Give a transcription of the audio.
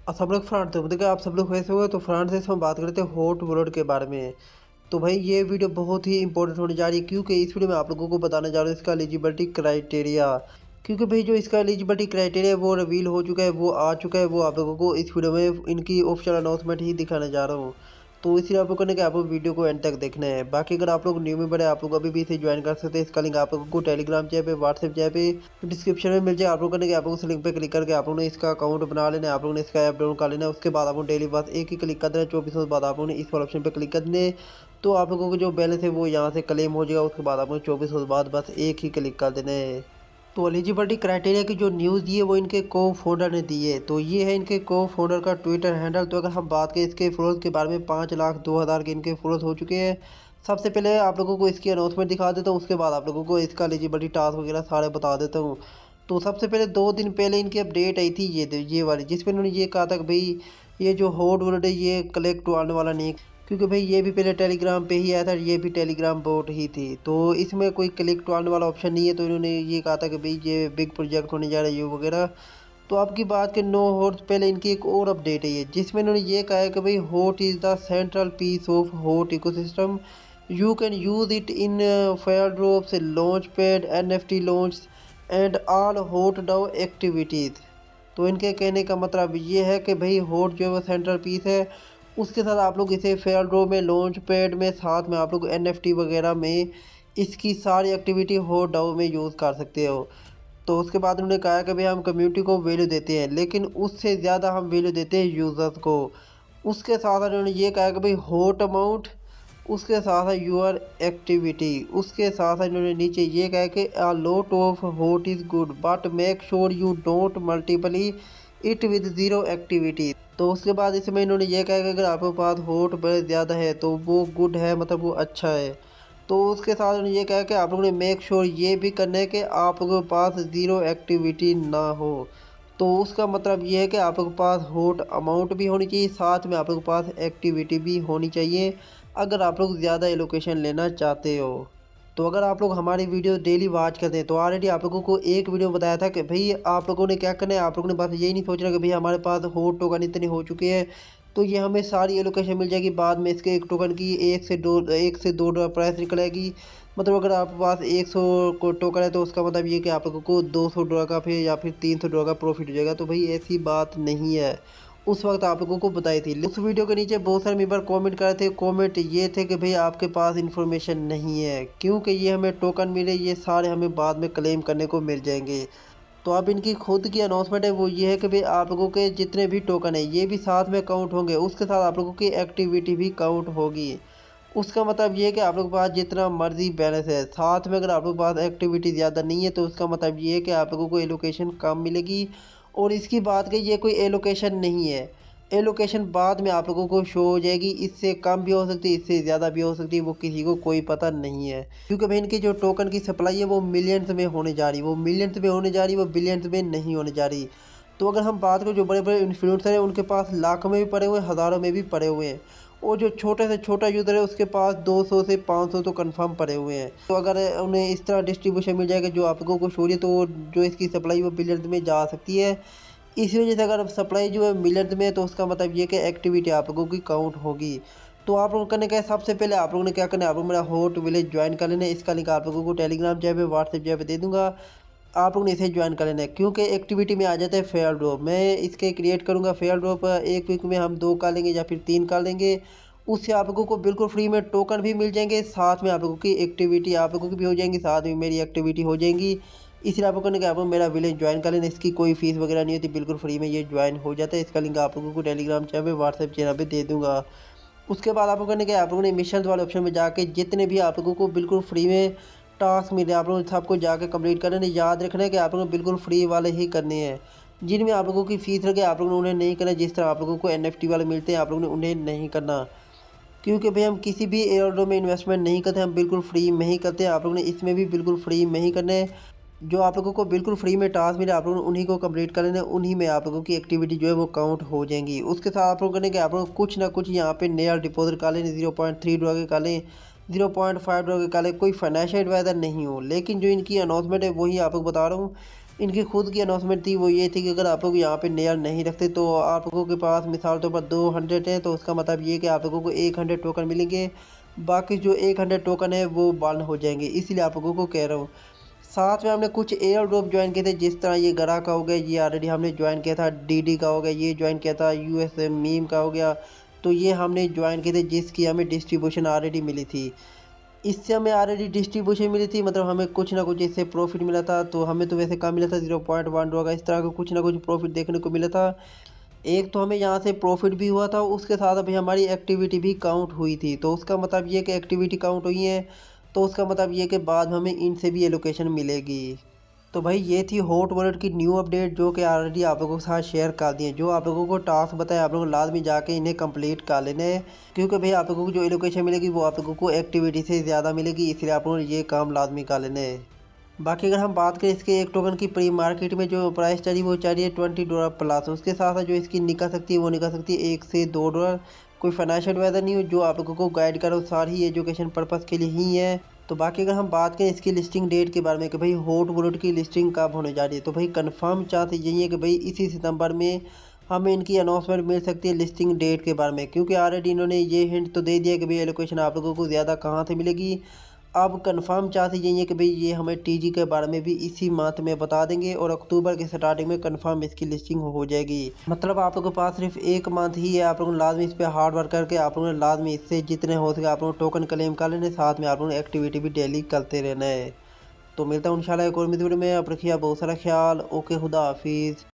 सब लोग फ्रांस से देखिए आप सब लोग वैसे हुए तो फ्रांस से हम बात करते हैं हॉट वर्ड के बारे में। तो भाई ये वीडियो बहुत ही इंपॉर्टेंट होने जा रही है क्योंकि इस वीडियो में आप लोगों को बताने जा रहा हूँ इसका एलिजिबिलिटी क्राइटेरिया। क्योंकि भाई जो इसका एलिजिबिलिटी क्राइटेरिया वो रिवील हो चुका है, वो आ चुका है, वो आप लोगों को इस वीडियो में इनकी ऑफिशियल अनाउंसमेंट ही दिखाने जा रहा हूँ। तो इसलिए आप लोग करने के आप लोग वीडियो को एंड तक देखना है। बाकी अगर आप लोग न्यू मेंबर है आप लोग अभी भी इसे ज्वाइन कर सकते हैं। इसका लिंक आप लोगों को टेलीग्राम चैनल पे, व्हाट्सएप चैनल पे डिस्क्रिप्शन में मिल जाए। आप लोग करने के आप लोग उस लिंक पे क्लिक करके आप लोगों ने इसका अकाउंट बना लेना है। आप लोगों ने इसका ऐप डाउनलोड कर लेना है। उसके बाद आप लोग डेली बस एक ही क्लिक कर देना है। 24 बाद आप लोगों ने इस वाले ऑप्शन पे क्लिक कर देना है। तो आप लोगों को जो बैलेंस है वो यहाँ से क्लेम हो जाएगा। उसके बाद आप लोग 24 बाद बस एक ही क्लिक कर देना है। तो एलिजिबिलिटी क्राइटेरिया की जो न्यूज़ दी है वो इनके को फाउंडर ने दी है। तो ये है इनके को फाउंडर का ट्विटर हैंडल। तो अगर हम बात करें इसके फॉलोअर्स के बारे में 5,02,000 के इनके फॉलोअर्स हो चुके हैं। सबसे पहले आप लोगों को इसकी अनाउंसमेंट दिखा देता हूँ, उसके बाद आप लोगों को इसका एलिजिबिलिटी टास्क वगैरह सारे बता देता हूँ। तो सबसे पहले 2 दिन पहले इनकी अपडेट आई थी ये वाली, जिसमें इन्होंने ये कहा था कि भाई ये जो हॉट वर्ड है ये कलेक्ट आने वाला नहीं है। क्योंकि भाई ये भी पहले टेलीग्राम पे ही आया था, ये भी टेलीग्राम बोट ही थी। तो इसमें कोई क्लिक टू अर्न वाला ऑप्शन नहीं है। तो इन्होंने ये कहा था कि भाई ये बिग प्रोजेक्ट होने जा रहा है ये वगैरह। तो आपकी बात के 9 हॉर्स पहले इनकी एक और अपडेट है ये, जिसमें इन्होंने ये कहा है कि भाई hot is the central piece of hot ecosystem. You can use it in fair drops, launch pad, NFT launch and all hot DAO activities. तो इनके कहने का मतलब ये है कि भाई हॉट जो है वो सेंट्रल पीस है। उसके साथ आप लोग इसे फेयर ड्रॉ में, लॉन्च पैड में, साथ में आप लोग NFT वगैरह में इसकी सारी एक्टिविटी हॉट डाउ में यूज़ कर सकते हो। तो उसके बाद उन्होंने कहा कि भाई हम कम्युनिटी को वैल्यू देते हैं लेकिन उससे ज़्यादा हम वैल्यू देते हैं यूज़र्स को। उसके साथ उन्होंने ये कहा कि भाई हॉट अमाउंट, उसके साथ है यूर एक्टिविटी, उसके साथ इन्होंने नीचे ये कहा कि a lot of hot is good but make sure you don't multiply it with zero activity. तो उसके बाद इसमें इन्होंने ये कहा कि अगर आपके पास हॉट बहुत ज़्यादा है तो वो गुड है, मतलब वो अच्छा है। तो उसके साथ उन्होंने ये कहा कि आप लोगों ने मेक श्योर ये भी करना है कि आप लोगों के पास ज़ीरो एक्टिविटी ना हो। तो उसका मतलब ये है कि आप लोगों के पास हॉट अमाउंट भी होनी चाहिए, साथ में आप लोगों के पास एक्टिविटी भी होनी चाहिए अगर आप लोग ज़्यादा एलोकेशन लेना चाहते हो। तो अगर आप लोग हमारी वीडियो डेली वॉच करते हैं तो ऑलरेडी आप लोगों को एक वीडियो में बताया था कि भाई आप लोगों ने क्या करना है। आप लोगों ने बस यही नहीं सोचना कि भाई हमारे पास हॉट टोकन इतने हो चुके हैं तो ये हमें सारी एलोकेशन मिल जाएगी। बाद में इसके एक टोकन की 1 से 2 प्राइस निकलेगी। मतलब अगर आपके पास 100 को टोकन है तो उसका मतलब ये कि आप लोगों को $200 का फिर या फिर $300 का प्रॉफिट हो जाएगा। तो भाई ऐसी बात नहीं है, उस वक्त आप लोगों को बताई थी। उस वीडियो के नीचे बहुत सारे मेंबर कमेंट कर रहे थे। कमेंट ये थे कि भाई आपके पास इन्फॉर्मेशन नहीं है, क्योंकि ये हमें टोकन मिले ये सारे हमें बाद में क्लेम करने को मिल जाएंगे। तो अब इनकी खुद की अनाउंसमेंट है वो ये है कि भाई आप लोगों के जितने भी टोकन है ये भी साथ में काउंट होंगे, उसके साथ आप लोगों की एक्टिविटी भी काउंट होगी। उसका मतलब ये है कि आप लोगों के पास जितना मर्जी बैलेंस है, साथ में अगर आप लोगों के पास एक्टिविटी ज़्यादा नहीं है तो उसका मतलब ये है कि आप लोगों को एलोकेशन कम मिलेगी। और इसकी बात की ये कोई एलोकेशन नहीं है, एलोकेशन बाद में आप लोगों को शो हो जाएगी। इससे कम भी हो सकती है, इससे ज़्यादा भी हो सकती है, वो किसी को कोई पता नहीं है। क्योंकि भाई इनकी जो टोकन की सप्लाई है वो मिलियंस में होने जा रही है, वो मिलियंस में होने जा रही है, वो बिलियंस में नहीं होने जा रही। तो अगर हम बात करें जो बड़े बड़े इन्फ्लुएंसर हैं उनके पास लाखों में भी पड़े हुए हैं, हज़ारों में भी पड़े हुए हैं। और जो छोटे से छोटा यूज़र है उसके पास 200 से 500 तो कंफर्म पड़े हुए हैं। तो अगर उन्हें इस तरह डिस्ट्रीब्यूशन मिल जाएगा जो आप लोगों को शो है तो जो इसकी सप्लाई वो बिलियंस में जा सकती है। इसी वजह से अगर सप्लाई जो है मिलियंस में है तो उसका मतलब ये कि एक्टिविटी आप लोगों की काउंट होगी। तो आप लोगों करने क्या है, सबसे पहले आप लोगों ने क्या करना है, आप लोग मेरा हॉट विलेज ज्वाइन कर लेना है। इसका लिंक आप लोगों को टेलीग्राम चैनल पे, व्हाट्सएप चैनल पे दे दूँगा। आप लोगों ने इसे ज्वाइन कर लेना है क्योंकि एक्टिविटी में आ जाता है फेयर ड्रॉप। मैं इसके क्रिएट करूँगा फेयर ड्रॉप, एक वीक में हम 2 कर लेंगे या फिर 3 कर लेंगे। उससे आप लोगों को बिल्कुल फ्री में टोकन भी मिल जाएंगे, साथ में आप लोगों की एक्टिविटी आप लोगों की भी हो जाएंगी, साथ में मेरी एक्टिविटी हो जाएंगी। इसलिए आप लोगों ने क्या, आप लोग मेरा विलेज ज्वाइन कर लेना। इसकी कोई फीस वगैरह नहीं होती, बिल्कुल फ्री में ये ज्वाइन हो जाता है। इसका लिंक आप लोगों को टेलीग्राम चैनल पे, व्हाट्सएप चैनल पे दे दूँगा। उसके बाद आप लोगों ने क्या, आप लोगों ने मिशन वाले ऑप्शन में जाके जितने भी आप लोगों को बिल्कुल फ्री में टास्क मिले आप लोगों ने सबको जाके कंप्लीट करने हैं। याद रखना है कि आप लोगों ने बिल्कुल फ्री वाले ही करने हैं। जिनमें आप लोगों की फ़ीस लगे आप लोगों ने उन्हें नहीं करना। जिस तरह आप लोगों को NFT वाले मिलते हैं आप लोगों ने उन्हें नहीं करना। क्योंकि भाई हम किसी भी एयरड्रॉप में इन्वेस्टमेंट नहीं करते, हम बिल्कुल फ्री में ही करते हैं। आप लोगों ने इसमें भी बिल्कुल फ्री में ही करना है। जो आप लोगों को बिल्कुल फ्री में टास्क मिले आप लोगों ने उन्हीं को कंप्लीट कर लेना है, उन्हीं में आप लोगों की एक्टिविटी जो है वो काउंट हो जाएंगी। उसके साथ आप लोगों ने कि आप लोग कुछ ना कुछ यहाँ पे नया डिपॉजिट कर लें, $0.3 के कर लें, $0.5 के कर लें। कोई फाइनेंशियल एडवाइज़र नहीं हो, लेकिन जो इनकी अनाउंसमेंट है वही आप लोग बता रहा हूँ। इनकी खुद की अनाउंसमेंट थी, वो ये थी कि अगर आप लोग यहाँ पे नया नहीं रखते तो आप लोगों के पास मिसाल तौर पर 200 है, तो उसका मतलब ये कि आप लोगों को 100 टोकन मिलेंगे। बाकी जो 100 टोकन है वो बंद हो जाएंगे, इसलिए आप लोगों को कह रहा हूँ। साथ में हमने कुछ एयर ड्रॉप ज्वाइन किए थे, जिस तरह ये गरा का हो गया, ये ऑलरेडी हमने ज्वाइन किया था। डीडी का हो गया, ये ज्वाइन किया था। यूएस मीम का हो गया, तो ये हमने ज्वाइन किए थे, जिसकी हमें डिस्ट्रीब्यूशन ऑलरेडी मिली थी। इससे हमें ऑलरेडी डिस्ट्रीब्यूशन मिली थी, मतलब हमें कुछ ना कुछ इससे प्रॉफिट मिला था। तो हमें तो वैसे कम मिला था, 0.1 का, इस तरह का कुछ ना कुछ प्रॉफिट देखने को मिला था। एक तो हमें यहाँ से प्रॉफिट भी हुआ था, उसके साथ अभी हमारी एक्टिविटी भी काउंट हुई थी। तो उसका मतलब ये कि एक्टिविटी काउंट हुई है, तो उसका मतलब ये कि बाद में हमें इनसे भी एलोकेशन मिलेगी। तो भाई ये थी हॉट वॉलेट की न्यू अपडेट, जो कि ऑलरेडी आप लोगों के साथ शेयर कर दिए। जो आप लोगों को टास्क बताया, आप लोगों को लाजमी जाके इन्हें कंप्लीट कर लेना है, क्योंकि भाई आप लोगों को जो एलोकेशन मिलेगी वो आप लोगों को एक्टिविटी से ज़्यादा मिलेगी, इसलिए आप लोगों ने ये काम लाजमी कर लेना है। बाकी अगर हम बात करें इसके एक टोकन की प्री मार्केट में जो प्राइस चल रही है वो चल रही है $20 प्लस। उसके साथ साथ जो इसकी निकल सकती है वो निकल सकती है $1 से $2। कोई फाइनेंशियल एडवाइजर नहीं हो, जो आप लोगों को गाइड करो, सारी एजुकेशन पर्पज़ के लिए ही है। तो बाकी अगर हम बात करें इसकी लिस्टिंग डेट के बारे में कि भाई हॉट वॉलेट की लिस्टिंग कब होने जा रही है, तो भाई कंफर्म चांस यही है कि भाई इसी सितंबर में हमें इनकी अनाउंसमेंट मिल सकती है लिस्टिंग डेट के बारे में। क्योंकि ऑलरेडी इन्होंने ये हिंट तो दे दिया कि भाई एलोकेशन आप लोगों को ज़्यादा कहाँ से मिलेगी। अब कंफर्म चांस यही है कि भाई ये हमें टीजी के बारे में भी इसी मंथ में बता देंगे, और अक्टूबर के स्टार्टिंग में कंफर्म इसकी लिस्टिंग हो जाएगी। मतलब आप लोगों के पास सिर्फ एक मंथ ही है, आप लोगों ने लाजमी इस पर हार्ड वर्क करके आप लोगों ने लाजमी इससे जितने हो सके आप लोगों ने टोकन क्लेम कर लेने, साथ में आप लोगों ने एक्टिविटी भी डेली करते रहना है। तो मिलता हूँ इंशाल्लाह एक और वीडियो में। आप रखिए बहुत सारा ख्याल। ओके, खुदा हाफिज़।